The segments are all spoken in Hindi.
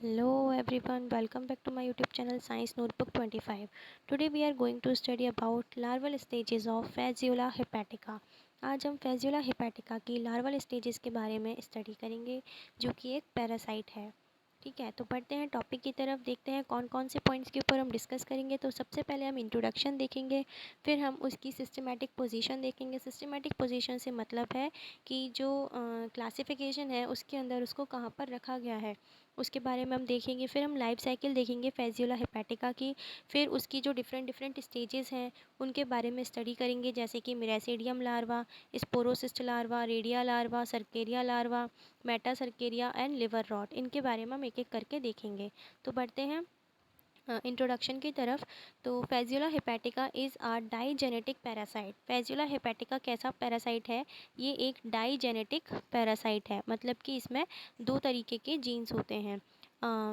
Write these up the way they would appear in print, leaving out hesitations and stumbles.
Hello everyone, welcome back to my YouTube channel Science Notebook 25. Today we are going to study about larval stages of Phaseola hepatica. आज हम Phaseola hepatica की larval stages के बारे में स्टडी करेंगे जो कि एक पैरासाइट है। ठीक है, तो बढ़ते हैं टॉपिक की तरफ, देखते हैं कौन कौन से पॉइंट्स के ऊपर हम डिस्कस करेंगे। तो सबसे पहले हम इंट्रोडक्शन देखेंगे, फिर हम उसकी सिस्टमेटिक पोजीशन देखेंगे। सिस्टमेटिक पोजीशन से मतलब है कि जो क्लासिफिकेशन है उसके अंदर उसको कहाँ पर रखा गया है उसके बारे में हम देखेंगे। फिर हम लाइफ साइकिल देखेंगे फैजियोला हेपेटिका की, फिर उसकी जो डिफरेंट डिफरेंट स्टेजेस हैं उनके बारे में स्टडी करेंगे, जैसे कि miracidium larva, sporocyst larva, redia larva, cercaria larva, metacercaria and liver rot. इनके बारे में हम एक एक करके देखेंगे। तो बढ़ते हैं इंट्रोडक्शन की तरफ। तो Fasciola hepatica is a digenetic parasite. Fasciola hepatica कैसा पैरासाइट है? ये एक डाईजेनेटिक पैरासाइट है, मतलब कि इसमें दो तरीके के जीन्स होते हैं।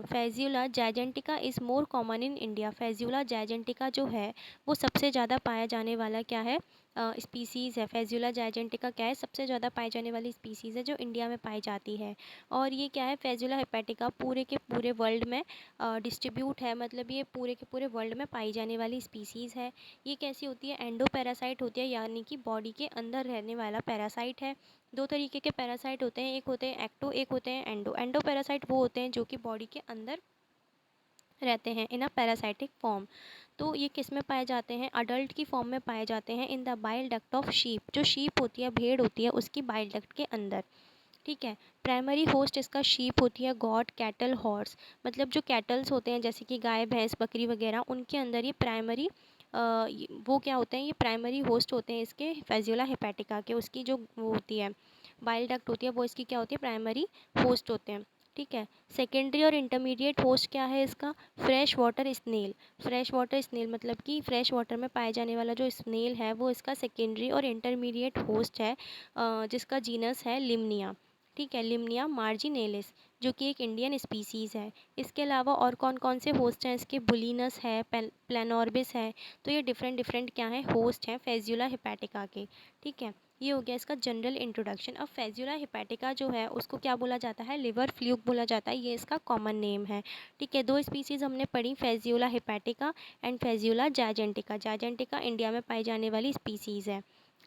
Fasciola gigantica is more common in India. Fasciola gigantica जो है वो सबसे ज़्यादा पाया जाने वाला क्या है, स्पीसीज़ है। फैजियोला जायजेंटिका क्या है, सबसे ज़्यादा पाई जाने वाली स्पीसीज़ है जो इंडिया में पाई जाती है। और ये क्या है, फैजियोला हेपेटिका पूरे के पूरे वर्ल्ड में डिस्ट्रीब्यूट है, मतलब ये पूरे के पूरे वर्ल्ड में पाई जाने वाली स्पीसीज़ है। ये कैसी होती है, एंडो पैरासाइट होती है, यानी कि बॉडी के अंदर रहने वाला पैरासाइट है। दो तरीके के पैरासाइट होते हैं, एक होते हैं एक्टो, एक होते हैं एंडो। एंडो पैरासाइट वो होते हैं जो कि बॉडी के अंदर रहते हैं इन अ पैरासाइटिक फॉर्म। तो ये किस में पाए जाते हैं, अडल्ट की फॉर्म में पाए जाते हैं in the bile duct of sheep. जो शीप होती है, भेड़ होती है, उसकी बाइल डक्ट के अंदर। ठीक है। प्राइमरी होस्ट इसका शीप होती है, गॉट, कैटल, हॉर्स। मतलब जो कैटल्स होते हैं जैसे कि गाय, भैंस, बकरी वगैरह, उनके अंदर ये प्राइमरी वो क्या होते हैं, ये प्राइमरी होस्ट होते हैं इसके फैजियोला हेपेटिका के। उसकी जो वो होती है बाइल डक्ट होती है वो इसकी क्या होती है, प्राइमरी होस्ट होते हैं। ठीक है। सेकेंडरी और इंटरमीडिएट होस्ट क्या है इसका, fresh water snail. Fresh water snail मतलब कि फ्रेश वाटर में पाए जाने वाला जो स्नेल है वो इसका सेकेंडरी और इंटरमीडिएट होस्ट है, जिसका जीनस है लिमनिया। ठीक है, लिमनिया मार्जिनेलिस, जो कि एक इंडियन स्पीसीज़ है। इसके अलावा और कौन कौन से होस्ट हैं इसके, बुलिनस है, प्लेनोर्बिस है। तो ये डिफरेंट डिफरेंट क्या है, होस्ट हैं फैजियोला हेपेटिका के। ठीक है, ये हो गया इसका जनरल इंट्रोडक्शन। अब फैजियोला हेपेटिका जो है उसको क्या बोला जाता है, लिवर फ्लूक बोला जाता है, ये इसका कॉमन नेम है। ठीक है, दो स्पीसीज़ हमने पढ़ी, फैजियोला हेपेटिका एंड फैजियोला जायजेंटिका। जायजेंटिका इंडिया में पाई जाने वाली स्पीसीज़ है।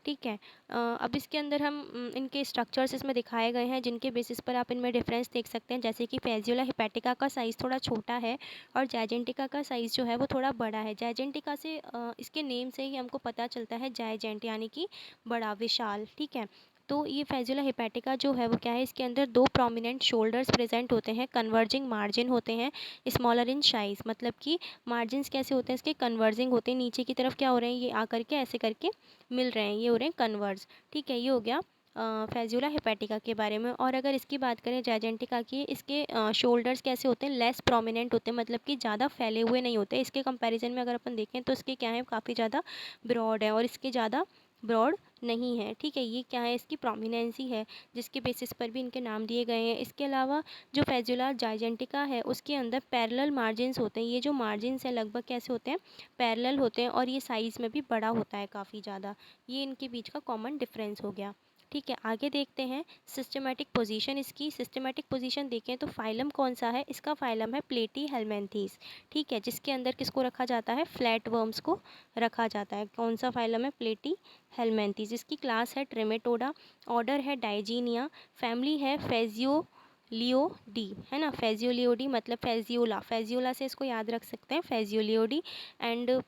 ठीक है। अब इसके अंदर हम इनके स्ट्रक्चर्स इसमें दिखाए गए हैं जिनके बेसिस पर आप इनमें डिफरेंस देख सकते हैं, जैसे कि फैजियोला हेपेटिका का साइज़ थोड़ा छोटा है और जायजेंटिका का साइज़ जो है वो थोड़ा बड़ा है। जायजेंटिका से इसके नेम से ही हमको पता चलता है, जायजेंट यानी कि बड़ा, विशाल। ठीक है। तो ये फैजियोला हेपेटिका जो है वो क्या है, इसके अंदर दो प्रोमिनेंट शोल्डर्स प्रेजेंट होते हैं, कन्वर्जिंग मार्जिन होते हैं, स्मॉलर इन साइज़। मतलब कि मार्जिन्स कैसे होते हैं इसके, कन्वर्जिंग होते हैं, नीचे की तरफ क्या हो रहे हैं, ये आकर के ऐसे करके मिल रहे हैं, ये हो रहे हैं कन्वर्स। ठीक है, ये हो गया फैजियोला हेपेटिका के बारे में। और अगर इसकी बात करें जायजेंटिका की, इसके शोल्डर्स कैसे होते हैं, लेस प्रोमिनेंट होते हैं, मतलब कि ज़्यादा फैले हुए नहीं होते। इसके कंपैरिजन में अगर अपन देखें तो इसके क्या है, काफ़ी ज़्यादा ब्रॉड है और इसके ज़्यादा ब्रॉड नहीं है। ठीक है, ये क्या है, इसकी प्रोमिनेंसी है जिसके बेसिस पर भी इनके नाम दिए गए हैं। इसके अलावा जो फैजियोला जायजेंटिका है उसके अंदर पैरेलल मार्जिन्स होते हैं। ये जो मार्जिन्स हैं लगभग कैसे होते हैं, पैरेलल होते हैं, और ये साइज़ में भी बड़ा होता है काफ़ी ज़्यादा। ये इनके बीच का कॉमन डिफरेंस हो गया। ठीक है, आगे देखते हैं सिस्टमेटिक पोजीशन। इसकी सिस्टमेटिक पोजीशन देखें तो फाइलम कौन सा है, इसका फाइलम है प्लेटी हेलमेंथीस। ठीक है, जिसके अंदर किसको रखा जाता है, फ्लैट वर्म्स को रखा जाता है। कौन सा फाइलम है, प्लेटी हेलमेंथीस। इसकी क्लास है ट्रेमेटोडा, ऑर्डर है डाइजीनिया, फैमिली है फेजियोलियोडी, है ना, फेजियोलियोडी मतलब फेजियोला, फेजियोला से इसको याद रख सकते हैं, फेजियोलियोडी। एंड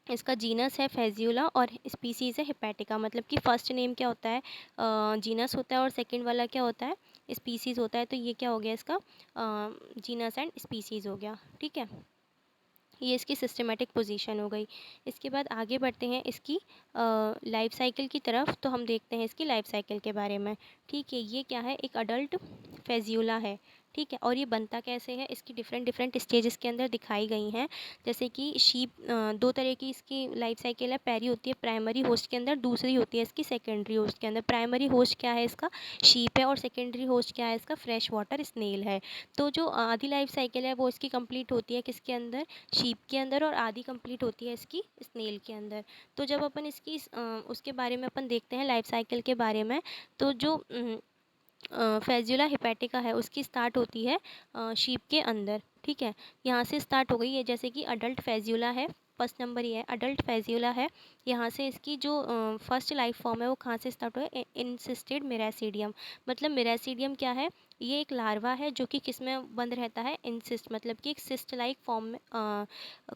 इसका जीनस है फैजियोला और स्पीसीज़ है हेपेटिका। मतलब कि फर्स्ट नेम क्या होता है, जीनस होता है, और सेकंड वाला क्या होता है, स्पीसीज़ होता है। तो ये क्या हो गया इसका, जीनस एंड स्पीसीज़ हो गया। ठीक है, ये इसकी सिस्टमेटिक पोजीशन हो गई। इसके बाद आगे बढ़ते हैं इसकी लाइफ साइकिल की तरफ। तो हम देखते हैं इसकी लाइफ साइकिल के बारे में। ठीक है, ये क्या है, एक अडल्ट फैजियोला है। ठीक है, और ये बनता कैसे है, इसकी डिफरेंट डिफरेंट स्टेजेस के अंदर दिखाई गई हैं। जैसे कि शीप, दो तरह की इसकी लाइफ साइकिल है। पहली होती है प्राइमरी होस्ट के अंदर, दूसरी होती है इसकी सेकेंडरी होस्ट के अंदर। प्राइमरी होस्ट क्या है इसका, शीप है, और सेकेंडरी होस्ट क्या है इसका, फ्रेश वाटर स्नेल है। तो जो आधी लाइफ साइकिल है वो इसकी कंप्लीट होती है किसके अंदर, शीप के अंदर, और आधी कंप्लीट होती है इसकी स्नेल के अंदर। तो जब अपन इसकी उसके बारे में अपन देखते हैं लाइफ साइकिल के बारे में, तो जो फेजुला हिपैटिका है उसकी स्टार्ट होती है शीप के अंदर, ठीक है। यहाँ से स्टार्ट हो गई है, जैसे कि अडल्ट फेजुला है, फर्स्ट नंबर ये है अडल्ट फेजुला है। यहाँ से इसकी जो फर्स्ट लाइफ फॉर्म है वो कहाँ से स्टार्ट हुआ है, इंसिस्टेड मिरासीडियम। मतलब मिरासीडियम क्या है, ये एक लार्वा है जो कि किस में बंद रहता है, इंसिस्ट, मतलब कि एक सिस्ट लाइक फॉर्म में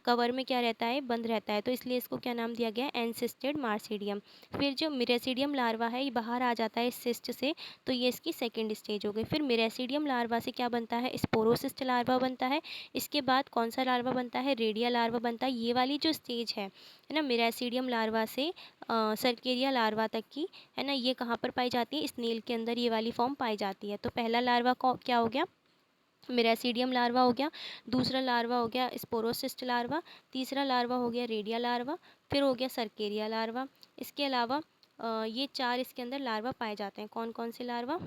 कवर में क्या रहता है, बंद रहता है, तो इसलिए इसको क्या नाम दिया गया है, एनसिस्टेड मार्सीडियम। फिर जो मिरासीडियम लार्वा है ये बाहर आ जाता है इस सिस्ट से, तो ये इसकी सेकेंड स्टेज हो गई। फिर मिरासीडियम लार्वा से क्या बनता है, स्पोरोसिस्ट लार्वा बनता है। इसके बाद कौन सा लार्वा बनता है, रेडिया लार्वा बनता है। ये वाली जो स्टेज है ना, मिरासीडियम लार्वा से सर्केरिया लार्वा तक की, है ना, ये कहाँ पर पाई जाती है, स्नेल के अंदर ये वाली फॉर्म पाई जाती है। तो पहला लार्वा को क्या हो गया, मिरासीडियम लार्वा हो गया। दूसरा लार्वा हो गया स्पोरोसिस्ट लार्वा। तीसरा लार्वा हो गया रेडिया लार्वा। फिर हो गया सर्केरिया लार्वा। इसके अलावा ये चार इसके अंदर लार्वा पाए जाते हैं। कौन कौन से लार्वा,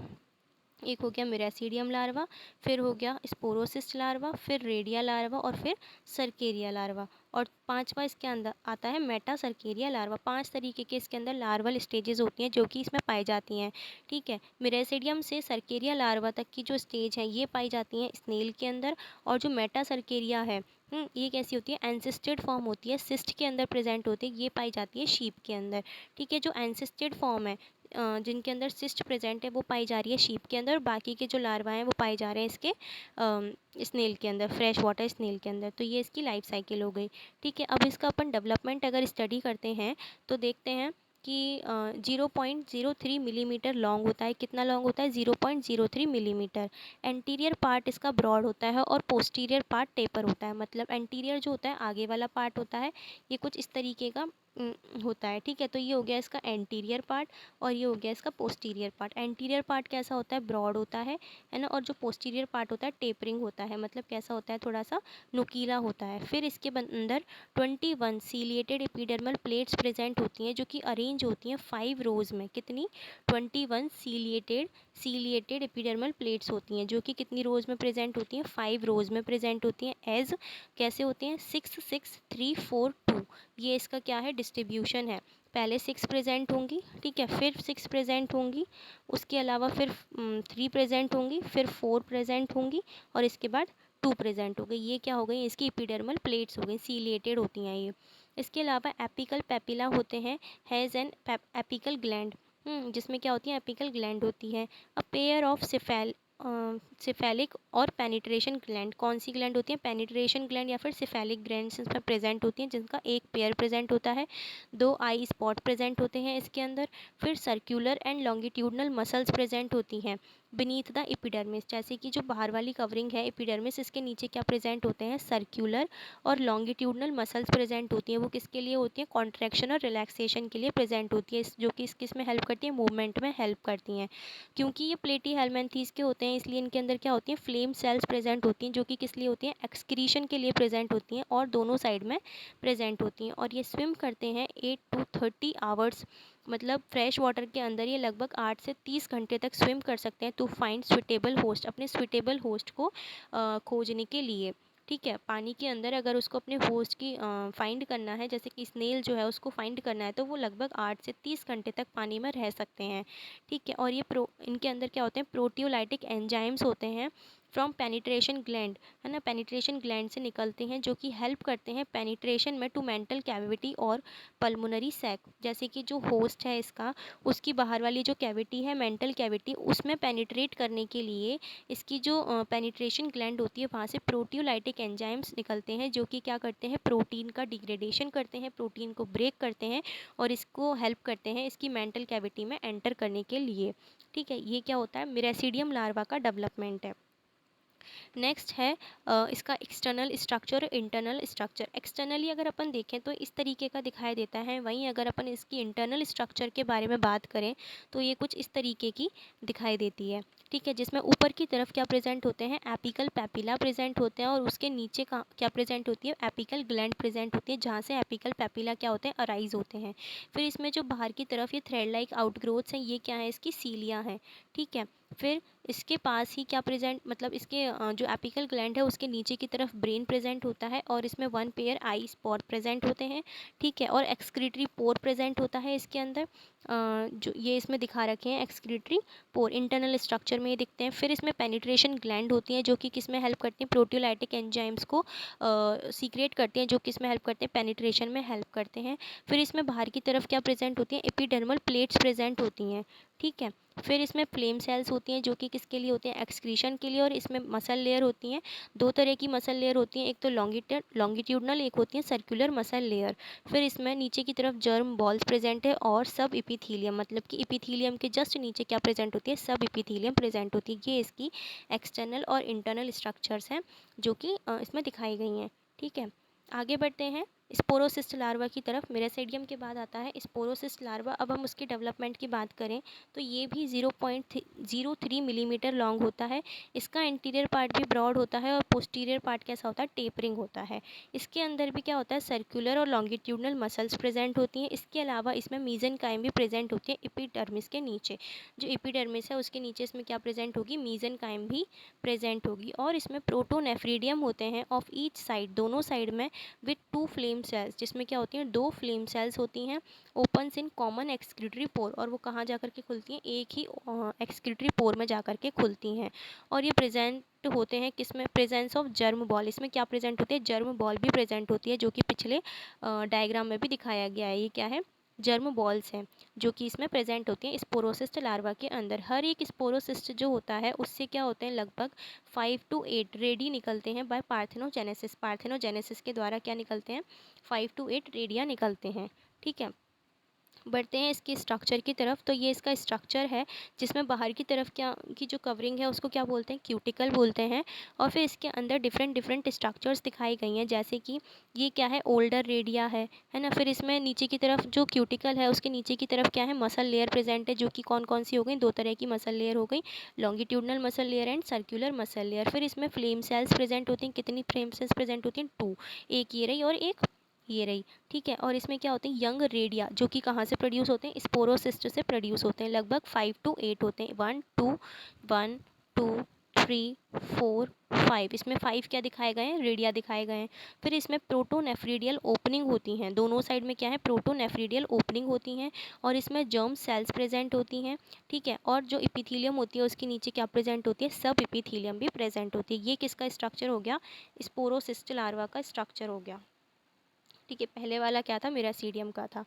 एक हो गया मिरासीडियम लार्वा, फिर हो गया स्पोरोसिस्ट लार्वा, फिर रेडिया लार्वा और फिर सर्केरिया लार्वा। और पांचवा इसके अंदर आता है मेटा सर्केरिया लार्वा। पांच तरीके के इसके अंदर लार्वल स्टेजेस होती हैं जो कि इसमें पाई जाती हैं, ठीक है। मिरासीडियम से सर्केरिया लार्वा तक की जो स्टेज है ये पाई जाती हैं स्नेल के अंदर। और जो मेटा सर्केरिया है ये कैसी होती है, एंसिस्टेड फॉर्म होती है, सिस्ट के अंदर प्रेजेंट होती है, ये पाई जाती है शीप के अंदर, ठीक है। जो एंसिस्टेड फॉर्म है जिनके अंदर सिस्ट प्रेजेंट है वो पाई जा रही है शीप के अंदर। बाकी के जो लार्वा हैं वो पाए जा रहे हैं इसके स्नेल के अंदर, फ्रेश वाटर स्नेल के अंदर। तो ये इसकी लाइफ साइकिल हो गई, ठीक है। अब इसका अपन डेवलपमेंट अगर स्टडी करते हैं तो देखते हैं कि 0.03 मिलीमीटर लॉन्ग होता है। कितना लॉन्ग होता है, 0.03 मिलीमीटर। एंटीरियर पार्ट इसका ब्रॉड होता है और पोस्टीरियर पार्ट टेपर होता है। मतलब एंटीरियर जो होता है आगे वाला पार्ट होता है, ये कुछ इस तरीके का होता है, ठीक है। तो ये हो गया इसका एंटीरियर पार्ट और ये हो गया इसका पोस्टीरियर पार्ट। एंटीरियर पार्ट कैसा होता है, ब्रॉड होता है ना। और जो पोस्टीरियर पार्ट होता है टेपरिंग होता है, मतलब कैसा होता है, थोड़ा सा नुकीला होता है। फिर इसके अंदर 21 सीलिएटेड एपिडर्मल प्लेट्स प्रेजेंट होती हैं जो कि अरेंज होती हैं 5 रोज में। कितनी, 21 सीलिएटेड एपिडर्मल प्लेट्स होती हैं जो कि कितनी रोज में प्रेजेंट होती हैं, 5 रोज में प्रेजेंट होती हैं। एज कैसे होते हैं, 6 6 3 4 2, ये इसका क्या है, डिस्ट्रीब्यूशन है। पहले 6 प्रेजेंट होंगी, ठीक है, फिर 6 प्रेजेंट होंगी, उसके अलावा फिर 3 प्रेजेंट होंगी, फिर 4 प्रेजेंट होंगी और इसके बाद 2 प्रेजेंट हो गई। ये क्या हो गई, इसकी एपिडर्मल प्लेट्स हो गई, सीलिएटेड होती हैं ये। इसके अलावा एपिकल पेपिला होते हैं, हैज़ एन एपिकल ग्लैंड, जिसमें क्या होती है, एपिकल ग्लैंड होती है। अ पेयर ऑफ सिफेलिक और पेनिट्रेशन ग्लैंड, कौन सी ग्लैंड होती है, पेनिट्रेशन ग्लैंड या फिर सिफेलिक ग्लैंड इसमें प्रेजेंट होती हैं, जिनका एक पेयर प्रेजेंट होता है। 2 आई स्पॉट प्रेजेंट होते हैं इसके अंदर। फिर circular and longitudinal muscles present होती हैं बीनीथ द एपिडर्मिस। जैसे कि जो बाहर वाली कवरिंग है एपिडर्मिस, इसके नीचे क्या प्रेजेंट होते हैं, सर्कुलर और लॉन्गिट्यूडनल मसल्स प्रेजेंट होती हैं। वो किसके लिए होती हैं, कॉन्ट्रैक्शन और रिलैक्सेशन के लिए प्रेजेंट होती है, जो कि किस में हेल्प करती है, मूवमेंट में हेल्प करती हैं। क्योंकि ये प्लेटी हेलमेंथीस के होते हैं इसलिए इनके अंदर क्या होती हैं, फ्लेम सेल्स प्रेजेंट होती हैं जो कि किस लिए होती हैं, एक्सक्रीशन के लिए प्रेजेंट होती हैं और दोनों साइड में प्रेजेंट होती हैं। और ये स्विम करते हैं 8 to 30 आवर्स, मतलब फ्रेश वाटर के अंदर ये लगभग 8 से 30 घंटे तक स्विम कर सकते हैं टू फाइंड सुटेबल होस्ट, अपने सुटेबल होस्ट को खोजने के लिए, ठीक है। पानी के अंदर अगर उसको अपने होस्ट की फाइंड करना है, जैसे कि स्नेल जो है उसको फाइंड करना है, तो वो लगभग 8 से 30 घंटे तक पानी में रह सकते हैं, ठीक है। और ये इनके अंदर क्या होते हैं, प्रोटियोलाइटिक एंजाइम्स होते हैं फ्रॉम पेनिट्रेशन ग्लैंड, है ना, पेनिट्रेशन ग्लैंड से निकलते हैं जो कि हेल्प करते हैं पेनिट्रेशन में टू मेंटल कैविटी और पल्मोनरी सैक। जैसे कि जो होस्ट है इसका, उसकी बाहर वाली जो कैविटी है मेंटल कैविटी, उसमें पेनिट्रेट करने के लिए इसकी जो पेनिट्रेशन ग्लैंड होती है वहाँ से प्रोटियोलाइटिक एंजाइम्स निकलते हैं जो कि क्या करते हैं, प्रोटीन का डिग्रेडेशन करते हैं, प्रोटीन को ब्रेक करते हैं और इसको हेल्प करते हैं इसकी मेंटल कैविटी में एंटर करने के लिए, ठीक है। ये क्या होता है, मिरासीडियम लार्वा का डेवलपमेंट है। नेक्स्ट है इसका एक्सटर्नल स्ट्रक्चर और इंटरनल स्ट्रक्चर। एक्सटर्नली अगर अपन देखें तो इस तरीके का दिखाई देता है, वहीं अगर अपन इसकी इंटरनल स्ट्रक्चर के बारे में बात करें तो ये कुछ इस तरीके की दिखाई देती है, ठीक है। जिसमें ऊपर की तरफ क्या प्रेजेंट होते हैं, एपिकल पेपिला प्रेजेंट होते हैं और उसके नीचे का क्या प्रेजेंट होती है, एपिकल ग्लैंड प्रेजेंट होती है, जहाँ से एपिकल पेपिला क्या होते हैं, अराइज होते हैं। फिर इसमें जो बाहर की तरफ ये थ्रेड लाइक आउटग्रोथ्स हैं, ये क्या है, इसकी सीलियाँ हैं, ठीक है। फिर इसके पास ही क्या प्रेजेंट मतलब इसके जो एपिकल ग्लैंड है उसके नीचे की तरफ ब्रेन प्रेजेंट होता है और इसमें वन पेयर आई स्पॉट प्रेजेंट होते हैं, ठीक है। और एक्सक्रीटरी पोर प्रेजेंट होता है इसके अंदर, जो ये इसमें दिखा रखे हैं एक्सक्रीटरी पोर इंटरनल स्ट्रक्चर में ये दिखते हैं। फिर इसमें पेनिट्रेशन ग्लैंड होती हैं जो कि किस में हेल्प करती हैं, प्रोटियोलाइटिक एंजाइम्स को सीक्रेट करते हैं, जो किस में हेल्प करते हैं, पेनिट्रेशन में हेल्प करते हैं। फिर इसमें बाहर की तरफ क्या प्रेजेंट होती हैं, एपिडर्मल प्लेट्स प्रेजेंट होती हैं, ठीक है। फिर इसमें फ्लेम सेल्स होती हैं जो कि किसके लिए होती हैं, एक्सक्रीशन के लिए। और इसमें मसल लेयर होती हैं, दो तरह की मसल लेयर होती हैं, एक तो लॉन्गिट्यूडनल, एक होती है सर्कुलर मसल लेयर। फिर इसमें नीचे की तरफ जर्म बॉल्स प्रेजेंट है और सब इपीथीलियम, मतलब कि इपीथीलियम के जस्ट नीचे क्या प्रेजेंट होती है, सब इपीथीलियम प्रेजेंट होती है। ये इसकी एक्सटर्नल और इंटरनल स्ट्रक्चर्स हैं जो कि इसमें दिखाई गई हैं, ठीक है। आगे बढ़ते हैं स्पोरोसिस्ट लार्वा की तरफ। मेरासेडियम के बाद आता है स्पोरोसिस्ट लार्वा। अब हम उसकी डेवलपमेंट की बात करें तो ये भी 0.03 मिलीमीटर लॉन्ग होता है। इसका इंटीरियर पार्ट भी ब्रॉड होता है और पोस्टीरियर पार्ट कैसा होता है, टेपरिंग होता है। इसके अंदर भी क्या होता है, सर्कुलर और लॉन्गिट्यूडनल मसल्स प्रेजेंट होती हैं। इसके अलावा इसमें मीजेनकाइम भी प्रेजेंट होती है एपिडर्मिस के नीचे। जो एपिडर्मिस है उसके नीचे इसमें क्या प्रेजेंट होगी, मीजेनकाइम भी प्रेजेंट होगी। और इसमें प्रोटोनेफ्रीडियम होते हैं ऑफ ईच साइड, दोनों साइड में, विथ 2 फ्लेम सेल्स, जिसमें क्या होती हैं, 2 फ्लेम सेल्स होती हैं। ओपन्स इन कॉमन एक्सक्रीटरी पोर, और वो कहाँ जा कर के खुलती हैं, एक ही एक्सक्रीटरी पोर में जा कर के खुलती हैं। और ये प्रेजेंट होते हैं किसमें, प्रेजेंस ऑफ जर्म बॉल। इसमें क्या प्रेजेंट होती है, जर्म बॉल भी प्रेजेंट होती है, जो कि पिछले डायग्राम में भी दिखाया गया है। ये क्या है, जर्म बॉल्स हैं जो कि इसमें प्रेजेंट होती हैं स्पोरोसिस्ट लार्वा के अंदर। हर एक स्पोरोसिस्ट जो होता है उससे क्या होते हैं, लगभग 5 to 8 रेडी निकलते हैं बाय पार्थेनोजेनेसिस। पार्थेनोजेनेसिस के द्वारा क्या निकलते हैं, 5 to 8 रेडिया निकलते हैं, ठीक है। बढ़ते हैं इसके स्ट्रक्चर की तरफ। तो ये इसका स्ट्रक्चर है जिसमें बाहर की तरफ क्या की जो कवरिंग है उसको क्या बोलते हैं, क्यूटिकल बोलते हैं। और फिर इसके अंदर डिफरेंट डिफरेंट स्ट्रक्चर्स दिखाई गई हैं, जैसे कि ये क्या है, ओल्डर रेडिया है ना। फिर इसमें नीचे की तरफ जो क्यूटिकल है उसके नीचे की तरफ क्या है, मसल लेयर प्रेजेंट है, जो कि कौन कौन सी हो गई, दो तरह की मसल लेयर हो गई, longitudinal muscle layer and circular muscle layer. फिर इसमें फ्लेम सेल्स प्रेजेंट होती हैं, कितनी फ्लेम सेल्स प्रेजेंट होती हैं, 2, एक ये रही और एक ये रही, ठीक है। और इसमें क्या होते हैं, यंग रेडिया, जो कि कहाँ से प्रोड्यूस होते हैं, स्पोरोसिस्ट से प्रोड्यूस होते हैं। लगभग 5 to 8 होते हैं, 1 2 3 4 5। इसमें 5 क्या दिखाए गए हैं, रेडिया दिखाए गए हैं। फिर इसमें प्रोटोनेफ्रीडियल ओपनिंग होती हैं, दोनों साइड में क्या है, प्रोटोनेफ्रीडियल ओपनिंग होती हैं। और इसमें जर्म सेल्स प्रेजेंट होती हैं, ठीक है। और जो इपीथीलियम होती है उसके नीचे क्या प्रेजेंट होती है, सब इपीथीलियम भी प्रेजेंट होती है। ये किसका स्ट्रक्चर हो गया, स्पोरोसिस्ट लार्वा का स्ट्रक्चर हो गया, ठीक है। पहले वाला क्या था, मेरासीडियम का था।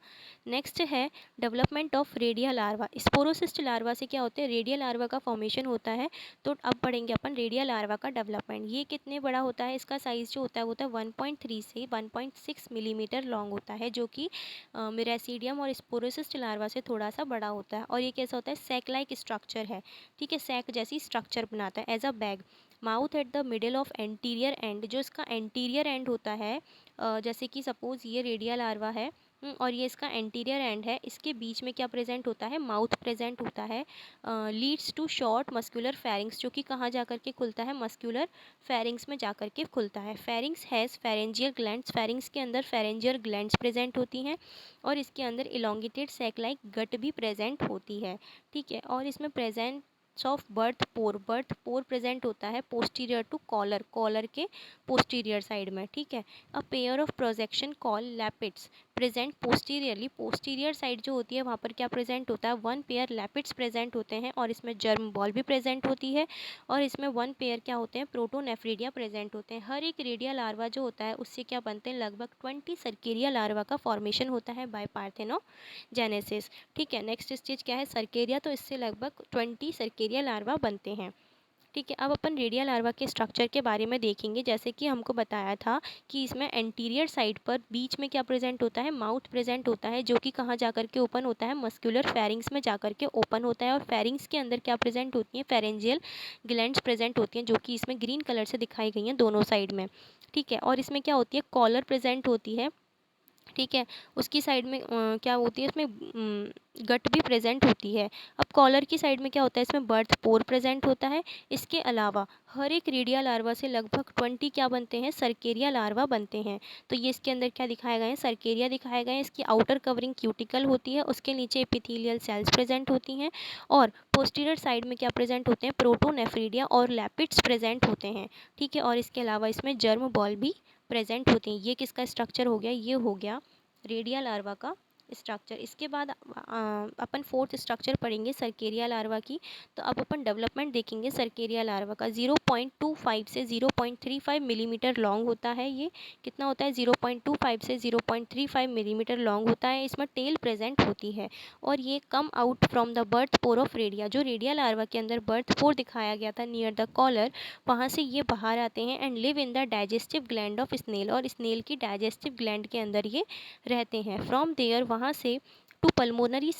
नेक्स्ट है development of radial larva. Sporocyst larva से क्या होते हैं, रेडियल लार्वा का फॉर्मेशन होता है। तो अब पढ़ेंगे अपन रेडियल लार्वा का डेवलपमेंट। ये कितने बड़ा होता है, इसका साइज़ जो होता है वो होता है 1.3 से 1.6 मिलीमीटर लॉन्ग होता है, जो कि मेरासीडियम और स्पोरोसिस्ट लार्वा से थोड़ा सा बड़ा होता है। और ये कैसा होता है, सैक लाइक स्ट्रक्चर है, ठीक है, सैक जैसी स्ट्रक्चर बनाता है as a bag. Mouth at the middle of anterior end, जो इसका एंटीरियर एंड होता है, जैसे कि सपोज़ ये रेडियल लार्वा है, और ये इसका एंटीरियर एंड है, इसके बीच में क्या प्रेजेंट होता है, माउथ प्रेजेंट होता है। Leads to short muscular pharynx, जो कि कहाँ जा कर के खुलता है, मस्कुलर फेरिंग्स में जा कर के खुलता है। Pharynx has pharyngeal glands, pharynx के अंदर फेरेंजियल ग्लैंड्स प्रेजेंट होती हैं। और इसके अंदर इलोंगेटेड सैक लाइक गट भी प्रेजेंट होती है, ठीक है। और इसमें present of birth pore present होता है पोस्टीरियर टू कॉलर, कॉलर के पोस्टीरियर साइड में, ठीक है। A pair of projection call lappets present posteriorly, posterior side जो होती है वहाँ पर क्या प्रेजेंट होता है, 1 पेयर लैपिड्स प्रेजेंट होते हैं। और इसमें जर्म बॉल भी प्रेजेंट होती है। और इसमें 1 पेयर क्या होते हैं, प्रोटोनेफ्रीडिया प्रेजेंट होते हैं। हर एक रेडिया लार्वा जो होता है उससे क्या बनते हैं, लगभग 20 सर्केरिया लार्वा का फॉर्मेशन होता है बाय पार्थेनोजेनेसिस, ठीक है। नेक्स्ट स्टेज क्या है, सर्केरिया, तो इससे लगभग 20 सर्केरिया लार्वा बनते हैं, ठीक है। अब अपन रेडियल लार्वा के स्ट्रक्चर के बारे में देखेंगे। जैसे कि हमको बताया था कि इसमें एंटीरियर साइड पर बीच में क्या प्रेजेंट होता है, माउथ प्रेजेंट होता है, जो कि कहाँ जाकर के ओपन होता है, मस्कुलर फेरिंग्स में जाकर के ओपन होता है। और फेरिंग्स के अंदर क्या प्रेजेंट होती हैं, फेरेंजियल ग्लैंड्स प्रेजेंट होती हैं, जो कि इसमें ग्रीन कलर से दिखाई गई हैं दोनों साइड में, ठीक है। और इसमें क्या होती है, कॉलर प्रेजेंट होती है, ठीक है। उसकी साइड में क्या होती है, इसमें गट भी प्रेजेंट होती है। अब कॉलर की साइड में क्या होता है, इसमें बर्थ पोर प्रेजेंट होता है। इसके अलावा हर एक रेडिया लार्वा से लगभग 20 क्या बनते हैं, सर्केरिया लार्वा बनते हैं। तो ये इसके अंदर क्या दिखाए गए हैं, सर्केरिया दिखाए गए हैं। इसकी आउटर कवरिंग क्यूटिकल होती है, उसके नीचे एपिथेलियल सेल्स प्रेजेंट होती हैं। और पोस्टीरियर साइड में क्या प्रेजेंट होते हैं, प्रोटोनेफ्रीडिया और लैपिड्स प्रेजेंट होते हैं। ठीक है। और इसके अलावा इसमें जर्म बॉल भी प्रेजेंट होती हैं। ये किसका स्ट्रक्चर हो गया, ये हो गया रेडिया लार्वा का स्ट्रक्चर। इसके बाद अपन फोर्थ स्ट्रक्चर पढ़ेंगे सर्केरिया लार्वा की। तो अब अपन डेवलपमेंट देखेंगे सर्केरिया लार्वा का। 0.25 से 0.35 मिलीमीटर लॉन्ग होता है। ये कितना होता है, 0.25 से 0.35 मिलीमीटर लॉन्ग होता है। इसमें टेल प्रेजेंट होती है और ये come out from the birth pore of redia. जो रेडिया लार्वा के अंदर बर्थ पोर दिखाया गया था नियर द कॉलर, वहाँ से ये बाहर आते हैं and live in the digestive gland of snail. और स्नेल की डाइजेस्टिव ग्लैंड के अंदर ये रहते हैं। फ्रॉम देयर, वहाँ से टू पल्मोनरी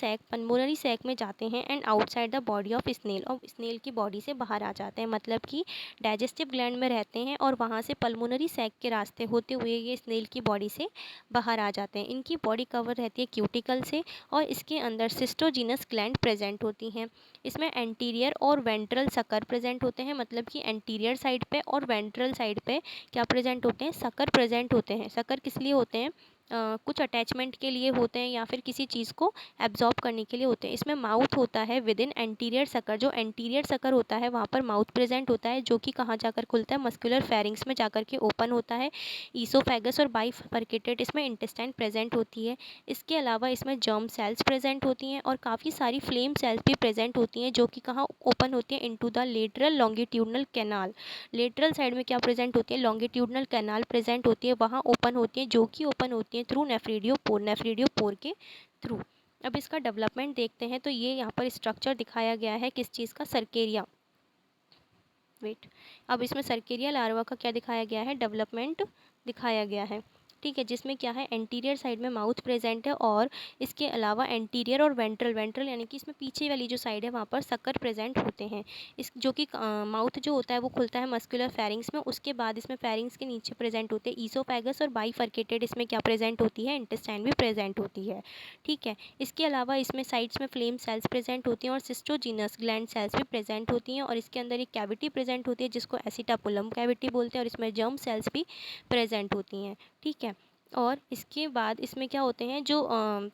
सैक में जाते हैं and outside the body of snail, और स्नेल की बॉडी से बाहर आ जाते हैं। मतलब कि डाइजेस्टिव ग्लैंड में रहते हैं और वहाँ से पल्मोनरी सैक के रास्ते होते हुए ये स्नेल की बॉडी से बाहर आ जाते हैं। इनकी बॉडी कवर रहती है क्यूटिकल से और इसके अंदर सिस्टोजिनस ग्लैंड प्रेजेंट होती हैं। इसमें एंटीरियर और वेंट्रल सकर प्रेजेंट होते हैं। मतलब कि एंटीरियर साइड पे और वेंट्रल साइड पे क्या प्रेजेंट होते हैं, सकर प्रेजेंट होते हैं। सकर किस लिए होते हैं, कुछ अटैचमेंट के लिए होते हैं या फिर किसी चीज़ को एब्जॉर्ब करने के लिए होते हैं। इसमें माउथ होता है विद इन एंटीरियर सकर। जो एंटीरियर सकर होता है वहाँ पर माउथ प्रेजेंट होता है, जो कि कहाँ जाकर खुलता है, मस्कुलर फेरिंग्स में जाकर के ओपन होता है। ईसोफेगस और बाइफरकेटेड इसमें इंटेस्टाइन प्रेजेंट होती है। इसके अलावा इसमें जर्म सेल्स प्रेजेंट होती हैं और काफ़ी सारी फ्लेम सेल्स भी प्रेजेंट होती हैं, जो कि कहाँ ओपन होती हैं, into the lateral longitudinal canal. Lateral side में क्या प्रेजेंट होती है, लॉन्गिट्यूडनल कैनाल प्रेजेंट होती है, वहाँ ओपन होती है, जो कि ओपन होती है थ्रू नेफ्रिडियो पोर के थ्रू। अब इसका डेवलपमेंट देखते हैं। तो ये यहाँ पर स्ट्रक्चर दिखाया गया है किस चीज़ का, सर्केरिया। वेट, अब इसमें सर्केरिया लार्वा का क्या दिखाया गया है, डेवलपमेंट दिखाया गया है। ठीक है। जिसमें क्या है, एंटीरियर साइड में माउथ प्रेजेंट है और इसके अलावा एंटीरियर और वेंट्रल यानी कि इसमें पीछे वाली जो साइड है वहाँ पर सकर प्रेजेंट होते हैं। इस जो कि माउथ जो होता है वो खुलता है मस्कुलर फेरिंग्स में। उसके बाद इसमें फेरिंग्स के नीचे प्रेजेंट होते हैं ईसोफेगस और बाइफरकेटेड इसमें क्या प्रेजेंट होती है, इंटेस्टाइन भी प्रेजेंट होती है। ठीक है। इसके अलावा इसमें साइड्स में फ्लेम सेल्स प्रेजेंट होती हैं और सिस्टोजिनस ग्लैंड सेल्स भी प्रेजेंट होती हैं। और इसके अंदर एक कैविटी प्रेजेंट होती है जिसको एसिटापुलम कैविटी बोलते हैं, और इसमें जर्म सेल्स भी प्रेजेंट होती हैं। ठीक है। और इसके बाद इसमें क्या होते हैं, जो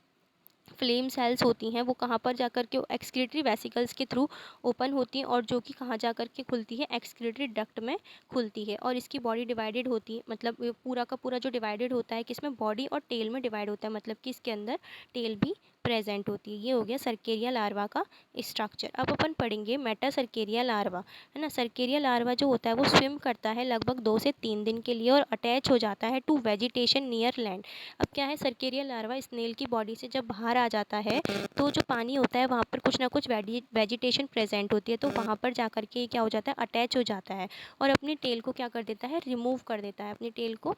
फ्लेम सेल्स होती हैं वो कहाँ पर जाकर के एक्सक्रीटरी वेसिकल्स के थ्रू ओपन होती हैं, और जो कि कहाँ जाकर के खुलती है, एक्सक्रीटरी डक्ट में खुलती है। और इसकी बॉडी डिवाइडेड होती है, मतलब ये पूरा का पूरा जो डिवाइडेड होता है किसमें, बॉडी और टेल में डिवाइड होता है। मतलब कि इसके अंदर टेल भी प्रेजेंट होती है। ये हो गया सर्केरिया लार्वा का स्ट्रक्चर। अब अपन पढ़ेंगे मेटा सर्केरिया लार्वा, है ना। सर्केरिया लार्वा जो होता है वो स्विम करता है लगभग 2 से 3 दिन के लिए और अटैच हो जाता है टू वेजिटेशन नियर लैंड। अब क्या है, सर्केरिया लार्वा स्नेल की बॉडी से जब बाहर आ जाता है तो जो पानी होता है वहाँ पर कुछ ना कुछ वेजिटेशन प्रेजेंट होती है, तो वहाँ पर जा कर के ये क्या हो जाता है, अटैच हो जाता है और अपनी टेल को क्या कर देता है, रिमूव कर देता है, अपनी टेल को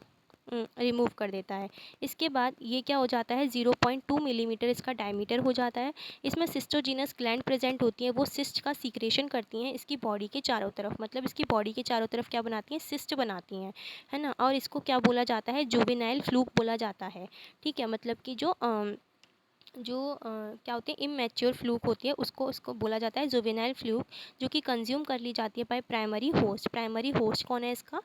रिमूव कर देता है। इसके बाद ये क्या हो जाता है, 0.2 मिलीमीटर इसका डायमीटर हो जाता है। इसमें सिस्टोजिनस ग्लैंड प्रेजेंट होती है, वो सिस्ट का सीक्रेशन करती हैं इसकी बॉडी के चारों तरफ। मतलब इसकी बॉडी के चारों तरफ क्या बनाती हैं, सिस्ट बनाती हैं, है ना। और इसको क्या बोला जाता है, जुवेनाइल फ्लूक बोला जाता है। ठीक है। मतलब कि क्या होती है, इमैच्योर फ्लूक होती है, उसको बोला जाता है जुवेनाइल फ्लूक, जो कि कंज्यूम कर ली जाती है by primary host. Primary host कौन है इसका,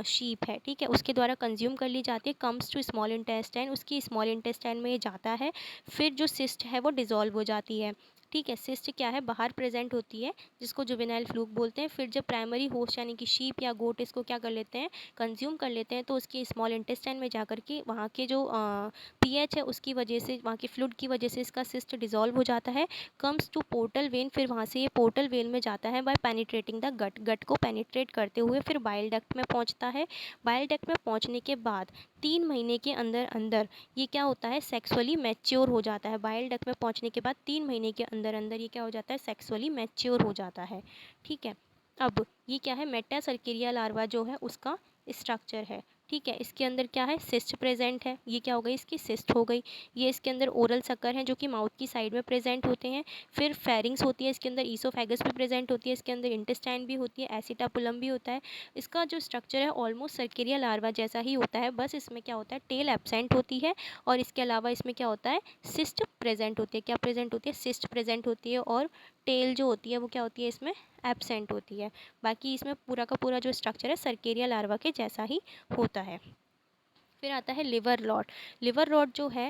शीप है। ठीक है। उसके द्वारा कंज्यूम कर ली जाती है। कम्स टू स्मॉल इंटेस्टाइन, उसकी स्मॉल इंटेस्टाइन में ये जाता है। फिर जो सिस्ट है वो डिज़ोल्व हो जाती है। ठीक है। सिस्ट क्या है, बाहर प्रेजेंट होती है, जिसको जुवेनाइल फ्लूक बोलते हैं। फिर जब प्राइमरी होस्ट यानी कि शीप या गोट इसको क्या कर लेते हैं, कंज्यूम कर लेते हैं, तो उसकी स्मॉल इंटेस्टाइन में जाकर के वहाँ के जो पीएच है उसकी वजह से, वहाँ के फ्लूइड की वजह से इसका सिस्ट डिज़ोल्व हो जाता है। कम्स टू पोर्टल वेन, फिर वहाँ से ये पोर्टल वेन में जाता है बाय पेनिट्रेटिंग द गट को पेनिट्रेट करते हुए फिर बाइल डक्ट में पहुँचता है। बाइल डक्ट में पहुँचने के बाद 3 महीने के अंदर अंदर ये क्या होता है, सेक्सुअली मैच्योर हो जाता है। बाइल डक्ट में पहुँचने के बाद 3 महीने के अंदर अंदर ये क्या हो जाता है, सेक्सुअली मैच्योर हो जाता है। ठीक है। अब ये क्या है, मेटा सर्केरिया लार्वा जो है उसका स्ट्रक्चर है। ठीक है। इसके अंदर क्या है, सिस्ट प्रेजेंट है, ये क्या हो गई, इसकी सिस्ट हो गई। ये इसके अंदर ओरल सकर हैं जो कि माउथ की साइड में प्रेजेंट होते हैं। फिर फेरिंग्स होती है, इसके अंदर ईसोफेगस भी प्रेजेंट होती है, इसके अंदर इंटेस्टाइन भी होती है, एसिटापुलम भी होता है। इसका जो स्ट्रक्चर है ऑलमोस्ट सर्केरिया लार्वा जैसा ही होता है, बस इसमें क्या होता है, टेल एब्सेंट होती है और इसके अलावा इसमें क्या होता है, सिस्ट प्रेजेंट होती है। क्या प्रेजेंट होती है, सिस्ट प्रेजेंट होती है और टेल जो होती है वो क्या होती है, इसमें एब्सेंट होती है। बाकी इसमें पूरा का पूरा जो स्ट्रक्चर है सर्केरिया लार्वा के जैसा ही होता है। फिर आता है लिवर रॉट। लिवर रॉट जो है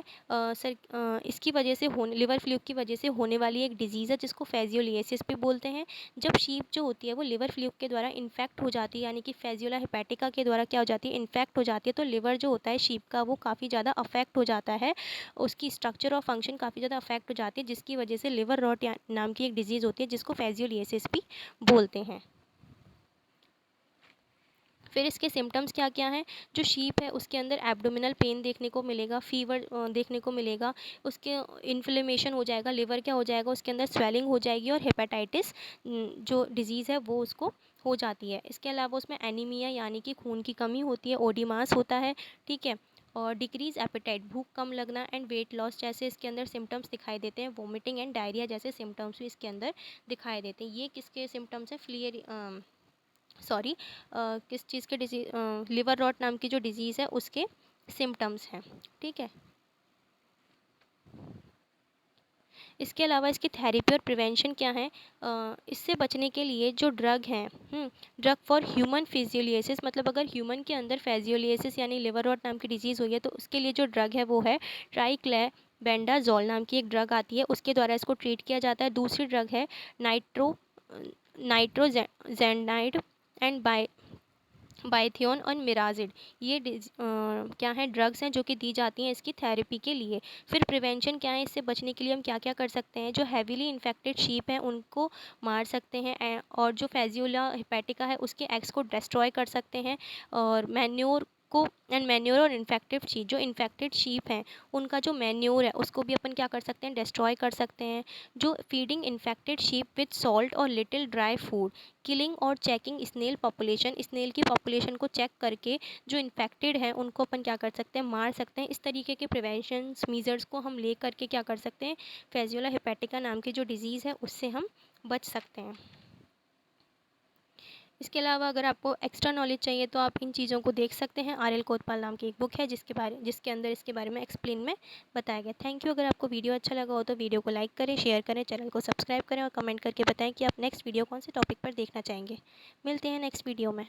इसकी वजह से होने, लिवर फ्लूक की वजह से होने वाली एक डिजीज़ है जिसको फेजियोलिएसिस भी बोलते हैं। जब शीप जो होती है वो लिवर फ्लूक के द्वारा इन्फेक्ट हो जाती है, यानी कि फेजियोला हेपेटिका के द्वारा क्या हो जाती है, इन्फेक्ट हो जाती है, तो लिवर जो होता है शीप का वो काफ़ी ज़्यादा अफेक्ट हो जाता है, उसकी स्ट्रक्चर और फंक्शन काफ़ी ज़्यादा अफेक्ट हो जाती है, जिसकी वजह से लिवर रॉट नाम की एक डिजीज़ होती है जिसको फेजियोलिएसिस भी बोलते हैं। फिर इसके सिम्टम्स क्या क्या हैं, जो शीप है उसके अंदर एब्डोमिनल पेन देखने को मिलेगा, फीवर देखने को मिलेगा, उसके इन्फ्लेमेशन हो जाएगा, लिवर क्या हो जाएगा, उसके अंदर स्वेलिंग हो जाएगी और हेपेटाइटिस जो डिजीज़ है वो उसको हो जाती है। इसके अलावा उसमें एनीमिया यानी कि खून की कमी होती है, ओडिमास होता है, ठीक है, और डिक्रीज एपेटाइट, भूख कम लगना एंड वेट लॉस जैसे इसके अंदर सिम्टम्स दिखाई देते हैं। वोमिटिंग एंड डायरिया जैसे सिम्टम्स भी इसके अंदर दिखाई देते हैं। ये किसके सिम्टम्स हैं, सॉरी किस चीज़ के डिजीज, लिवर रॉट नाम की जो डिज़ीज़ है उसके सिम्टम्स हैं, ठीक है। इसके अलावा इसकी थेरेपी और प्रिवेंशन क्या है, इससे बचने के लिए जो ड्रग हैं, ड्रग फॉर ह्यूमन फिजियोलिएसिस, मतलब अगर ह्यूमन के अंदर फेजियोलिएसिस यानी लिवर रॉट नाम की डिजीज़ हुई है तो उसके लिए जो ड्रग है वो है ट्राइक्लैबेंडाजोल नाम की एक ड्रग आती है, उसके द्वारा इसको ट्रीट किया जाता है। दूसरी ड्रग है नाइट्रोजेनाइड एंड बायथियोन और मिराजिड। ये क्या है, ड्रग्स हैं जो कि दी जाती हैं इसकी थेरेपी के लिए। फिर प्रिवेंशन क्या है, इससे बचने के लिए हम क्या क्या कर सकते हैं, जो हैवीली इन्फेक्टेड शीप हैं उनको मार सकते हैं, और जो फेजियोला हेपेटिका है उसके एग्स को डिस्ट्रॉय कर सकते हैं, और मैन्योर को एंड मैन्योर और इन्फेक्टेड शीप, जो इन्फेक्टेड शीप हैं उनका जो मैन्योर है उसको भी अपन क्या कर सकते हैं, डिस्ट्रॉय कर सकते हैं। जो feeding infected sheep with salt और लिटिल ड्राई फूड, किलिंग और चेकिंग स्नेल पॉपुलेशन, स्नेल की पॉपुलेशन को चेक करके जो इन्फेक्टेड हैं उनको अपन क्या कर सकते हैं, मार सकते हैं। इस तरीके के प्रिवेंशन मीजर्स को हम ले करके क्या कर सकते हैं, फेजियोला हेपेटिका नाम की जो डिज़ीज़ है उससे हम बच सकते हैं। इसके अलावा अगर आपको एक्स्ट्रा नॉलेज चाहिए तो आप इन चीज़ों को देख सकते हैं। आर एल कोतपाल नाम की एक बुक है जिसके अंदर इसके बारे में एक्सप्लेन में बताया गया। Thank you. अगर आपको वीडियो अच्छा लगा हो तो वीडियो को लाइक करें, शेयर करें, चैनल को सब्सक्राइब करें और कमेंट करके बताएं कि आप नेक्स्ट वीडियो कौन से टॉपिक पर देखना चाहेंगे। मिलते हैं नेक्स्ट वीडियो में।